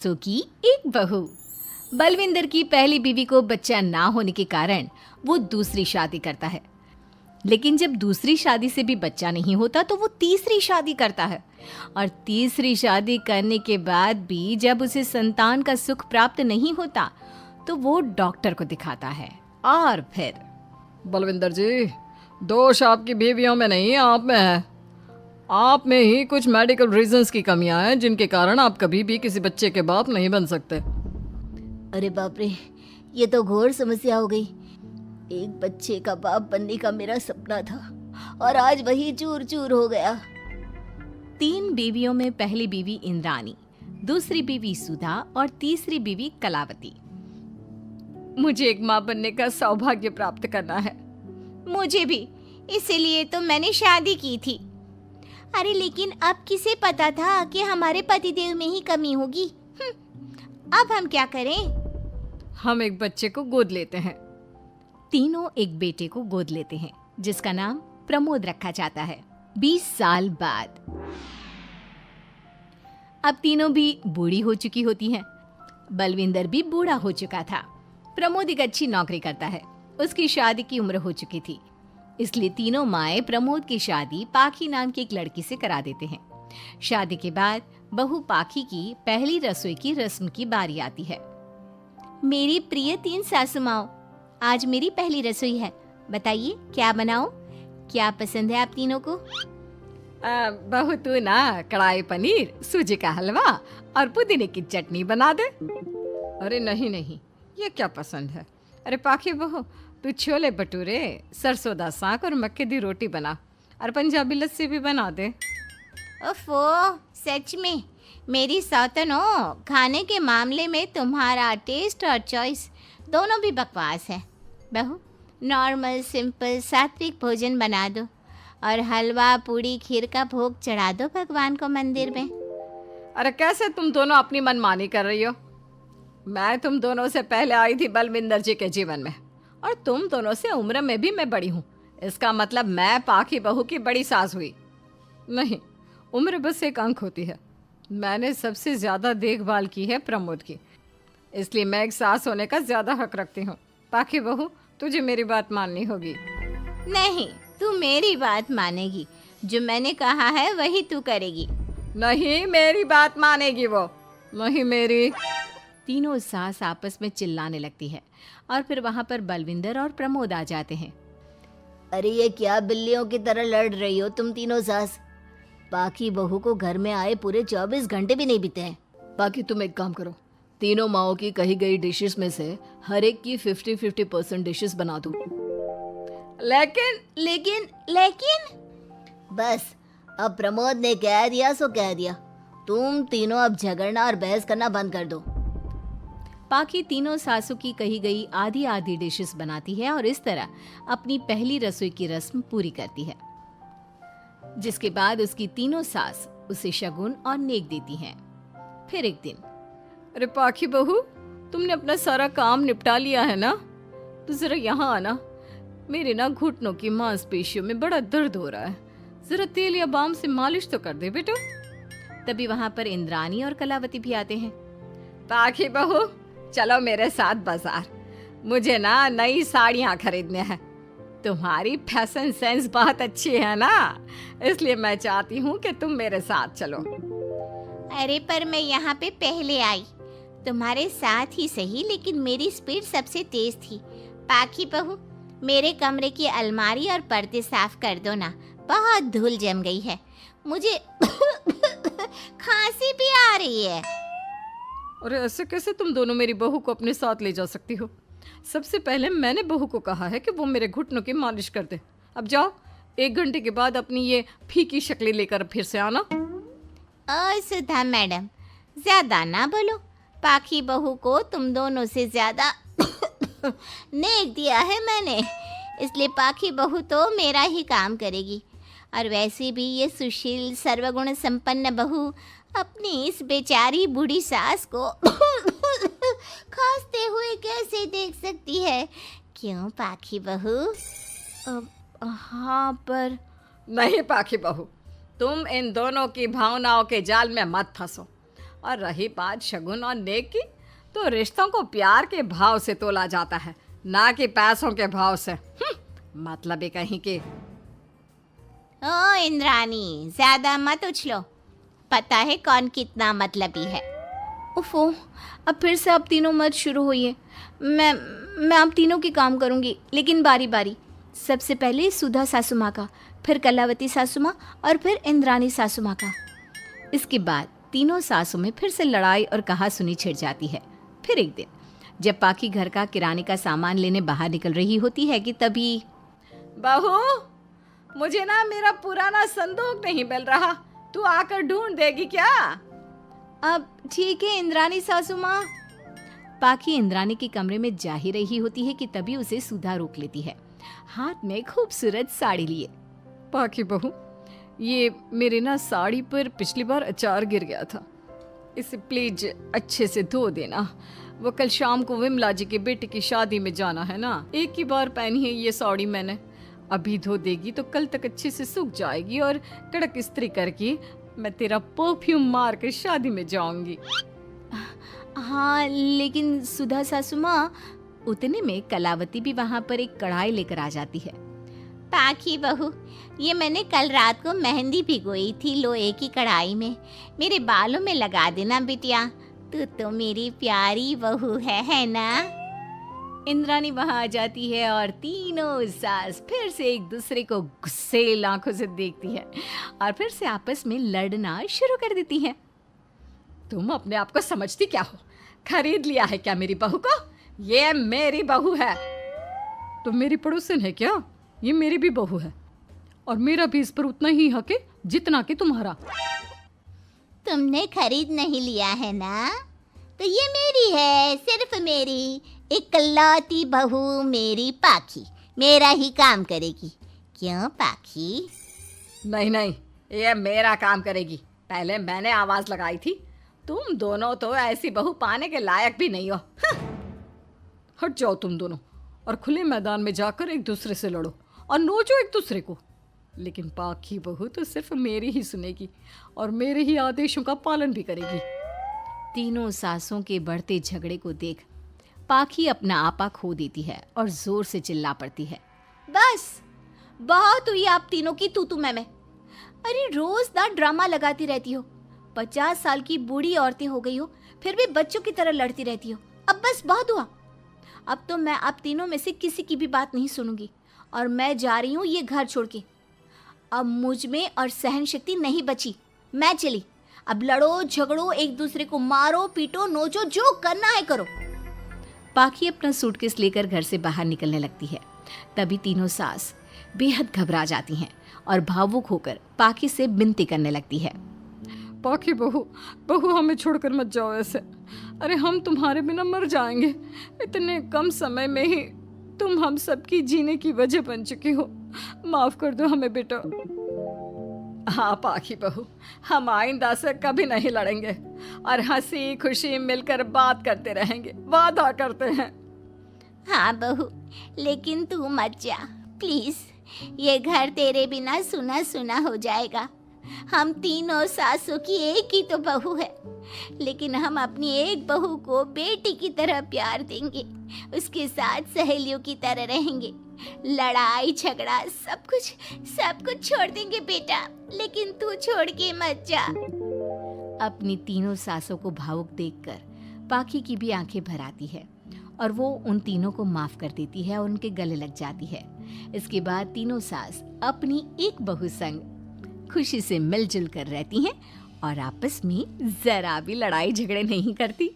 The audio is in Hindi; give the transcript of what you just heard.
सो की एक बहू। बलविंदर की पहली बीवी को बच्चा ना होने के कारण वो दूसरी शादी करता है। लेकिन जब दूसरी शादी से भी बच्चा नहीं होता तो वो तीसरी शादी करता है। और तीसरी शादी करने के बाद भी जब उसे संतान का सुख प्राप्त नहीं होता तो वो डॉक्टर को दिखाता है। और फिर बलविंदर जी, दोष आपकी बीवियों में नहीं, आप में है। आप में ही कुछ मेडिकल रीजंस की कमियां हैं जिनके कारण आप कभी भी किसी बच्चे के बाप नहीं बन सकते। अरे बाप रे, ये तो घोर समस्या हो गई। एक बच्चे का बाप बनने का मेरा सपना था और आज वही चूर चूर हो गया। 3 बीवियों में पहली बीवी इंद्राणी, दूसरी बीवी सुधा और तीसरी बीवी कलावती। मुझे एक माँ बनने का सौभाग्य प्राप्त करना है। मुझे भी, इसीलिए तो मैंने शादी की थी। अरे लेकिन अब किसे पता था कि हमारे पतिदेव में ही कमी होगी। अब हम क्या करें? हम एक बच्चे को गोद लेते हैं। तीनों एक बेटे को गोद लेते हैं जिसका नाम प्रमोद रखा जाता है। 20 साल बाद अब तीनों भी बूढ़ी हो चुकी होती हैं। बलविंदर भी बूढ़ा हो चुका था। प्रमोद एक अच्छी नौकरी करता है। उसकी शादी की उम्र हो चुकी थी, इसलिए तीनों माएं प्रमोद की शादी पाखी नाम की एक लड़की से करा देते हैं। शादी के बाद बहू पाखी की पहली रसोई की रस्म की बारी आती है। मेरी प्रिय 3 सासू माओ, आज मेरी पहली रसोई है। बताइए क्या बनाऊं? क्या पसंद है आप तीनों को? बहू तू ना कढ़ाई पनीर, सूजी का हलवा और पुदीने की चटनी बना दे। अरे नहीं नहीं, ये क्या पसंद है। अरे पाखी बहू, तू छोले भटूरे, सरसों दा साग और मक्के दी रोटी बना और पंजाबी लस्सी भी बना दे। ओफो, सच में मेरी सौतन हो, खाने के मामले में तुम्हारा टेस्ट और चॉइस दोनों भी बकवास है। बहू, नॉर्मल सिंपल सात्विक भोजन बना दो और हलवा पूड़ी खीर का भोग चढ़ा दो भगवान को मंदिर में। अरे कैसे तुम दोनों अपनी मनमानी कर रही हो? मैं तुम दोनों से पहले आई थी बलविंदर जी के जीवन में और तुम दोनों से उम्र में भी मैं बड़ी हूँ। इसका मतलब मैं पाखी बहू की बड़ी सास हुई? नहीं, उम्र बस एक अंक होती है। मैंने सबसे ज़्यादा देखभाल की है प्रमोद की, इसलिए मैं एक सास होने का ज़्यादा हक रखती हूँ। पाखी बहू, तुझे मेरी बात माननी होगी। नहीं, तू मेरी बात मानेगी। जो मैंने कहा है वही तू करेगी। नहीं, मेरी बात मानेगी वो। नहीं मेरी। तीनों सास आपस में चिल्लाने लगती है और फिर वहां पर बलविंदर और प्रमोद आ जाते हैं। अरे ये क्या बिल्लियों की तरह लड़ रही हो तुम तीनों सास? पाखी बहू को घर में आए पूरे 24 घंटे भी नहीं बीते हैं। बाकी तुम एक काम करो, तीनों माओं की कही गई डिशेस में से हर एक की 50-50% डिशेस बना दो। लेकिन बस, अब प्रमोद ने कह दिया सो कह दिया। तुम तीनों अब झगड़ना और बहस करना बंद कर दो। पाखी तीनों सासों की कही गई आधी आधी डिशेस बनाती है और इस तरह अपनी पहली रसोई की रस्म पूरी करती है, जिसके बाद उसकी तीनों सास उसे शगुन और नेक देती हैं। फिर एक दिन, अरे पाखी बहू, तुमने अपना सारा काम निपटा लिया है ना? तो जरा यहाँ आना। मेरे ना घुटनों की मांसपेशियों में बड़ा दर्द हो रहा है। जरा तेल या बाम से मालिश तो कर दे बेटा। तभी वहां पर इंद्राणी और कलावती भी आते हैं। पाखी बहू, चलो मेरे साथ बाजार। मुझे ना नई साड़ियाँ खरीदने हैं। तुम्हारी फैशन सेंस बहुत अच्छी है ना, इसलिए मैं चाहती हूँ कि तुम मेरे साथ चलो। अरे पर मैं यहाँ पे पहले आई, तुम्हारे साथ ही सही, लेकिन मेरी स्पीड सबसे तेज थी। पाखी बहू, मेरे कमरे की अलमारी और पर्दे साफ कर दो ना, बहुत धूल जम गई है। मुझे खांसी भी आ रही है। अरे ऐसे कैसे तुम दोनों मेरी बहू को अपने साथ ले जा सकती हो? सबसे पहले मैंने बहू को कहा है कि वो मेरे घुटनों की मालिश कर दे। अब जाओ, 1 घंटे के बाद अपनी ये फीकी शक्लें लेकर फिर से आना। सुधा मैडम, ज्यादा ना बोलो। पाखी बहू को तुम दोनों से ज्यादा नेक दिया है मैंने, इसलिए पाखी बहू तो मेरा ही काम करेगी। और वैसे भी ये सुशील सर्वगुण संपन्न बहू अपनी इस बेचारी बूढ़ी सास को खांसते हुए कैसे देख सकती है? क्यों पाखी बहू? हाँ, पर नहीं पाखी बहू, तुम इन दोनों की भावनाओं के जाल में मत फंसो। और रही बात शगुन और नेक की, तो रिश्तों को प्यार के भाव से तोला जाता है, ना कि पैसों के भाव से। मतलब ही कहीं के। ओ इंद्रानी, ज्यादा मत उछलो, पता है कौन कितना मतलबी है। उफो, अब फिर से आप तीनों मत शुरू होइए। मैं आप तीनों के काम करूंगी, लेकिन बारी बारी। सबसे पहले सुधा सासू माँ का, फिर कलावती सासू माँ और फिर इंद्रानी सासू माँ का। इसके बाद तीनों सासों में फिर से लड़ाई और कहासुनी छिड़ जाती है। फिर एक दिन जब पाखी घर का किराने का सामान लेने बाहर निकल रही होती है कि तभी, बहू, मुझे ना मेरा पुराना संदूक नहीं मिल रहा, तू आकर ढूंढ देगी क्या? अब ठीक है इंद्रानी सासू माँ। पाखी इंद्रानी के कमरे में जा ही रही होती है कि तभी उसे सुधा रोक लेती है, हाथ में खूबसूरत साड़ी लिए। पाखी बहू, ये मेरे ना साड़ी पर पिछली बार अचार गिर गया था, इसे प्लीज अच्छे से धो देना। वो कल शाम को विमला जी के बेटे की शादी में जाना है ना, एक ही बार पहनी है ये साड़ी मैंने। अभी धो देगी तो कल तक अच्छे से सूख जाएगी और कड़क इस्त्री करके मैं तेरा परफ्यूम मार कर शादी में जाऊंगी। हाँ, लेकिन सुधा सासू माँ, उतने में कलावती भी वहाँ पर एक कढ़ाई लेकर आ जाती है। पाखी बहू, ये मैंने कल रात को मेहंदी भिगोई थी लोहे की कढ़ाई में, मेरे बालों में लगा देना बिटिया, तू तो मेरी प्यारी बहू है ना? इंद्रानी वहाँ आ जाती है और तीनों सास फिर से एक दूसरे को गुस्सेल आंखों से देखती है और फिर से आपस में लड़ना शुरू कर देती हैं। तुम अपने आप को समझती क्या हो? खरीद लिया है क्या मेरी बहू को? ये मेरी बहू है। तुम मेरी पड़ोसन है क्या? ये मेरी भी बहू है और मेरा भी इस पर उतना ही हक है जितना कि तुम्हारा। तुमने खरीद नहीं लिया है ना, तो ये मेरी है, सिर्फ मेरी, इकलौती बहू मेरी पाखी, मेरा ही काम करेगी। क्यों पाखी? नहीं नहीं, ये मेरा काम करेगी। पहले मैंने आवाज लगाई थी। तुम दोनों तो ऐसी बहू पाने के लायक भी नहीं हो। हट जाओ तुम दोनों और खुले मैदान में जाकर एक दूसरे से लड़ो और नोचो एक दूसरे को। लेकिन पाखी बहू तो सिर्फ मेरी ही सुनेगी और मेरे ही आदेशों का पालन भी करेगी। तीनों सासों के बढ़ते झगड़े को देख पाखी अपना आपा खो देती है और जोर से चिल्ला पड़ती है, बस बहुत हुई आप तीनों की तू मैं। अरे रोज ना ड्रामा लगाती रहती हो, 50 साल की बूढ़ी औरतें हो गई हो, फिर भी बच्चों की तरह लड़ती रहती हो। अब बस बहुत हुआ। अब तो मैं आप तीनों में से किसी की भी बात नहीं सुनूंगी और मैं जा रही हूँ ये घर छोड़ के। अब मुझ में और सहन शक्ति नहीं बची, मैं चली। अब लड़ो झगड़ो, एक दूसरे को मारो पीटो नोचो, जो करना है करो। पाखी अपना सूटकेस लेकर घर से बाहर निकलने लगती है। तभी तीनों सास बेहद घबरा जाती हैं और भावुक होकर पाखी से विनती करने लगती है, पाखी बहू, बहू हमें छोड़कर मत जाओ ऐसे। अरे हम तुम्हारे बिना मर जाएंगे। इतने कम समय में ही तुम हम सबकी जीने की वजह बन चुकी हो। माफ कर दो हमें बेटा। हाँ पाखी बहू, हम आइंदा से कभी नहीं लड़ेंगे और हंसी खुशी मिलकर बात करते रहेंगे, वादा करते हैं। हाँ बहू, लेकिन तू मत जा प्लीज, ये घर तेरे बिना सुना सुना हो जाएगा। हम तीनों सासों की एक ही तो बहू है, लेकिन हम अपनी एक बहू को बेटी की तरह प्यार देंगे, उसके साथ सहेलियों की तरह रहेंगे। लड़ाई झगड़ा सब कुछ छोड़ देंगे बेटा, लेकिन तू छोड़ के मत जा। अपनी तीनों सासों को भावुक देखकर पाखी की भी आंखें भर आती है और वो उन तीनों को माफ कर देती है और उनके गले लग जाती है। इसके बाद तीनों सास अपनी एक बहू संग खुशी से मिलजुल कर रहती हैं और आपस में जरा भी लड़ाई झगड़े नहीं करती।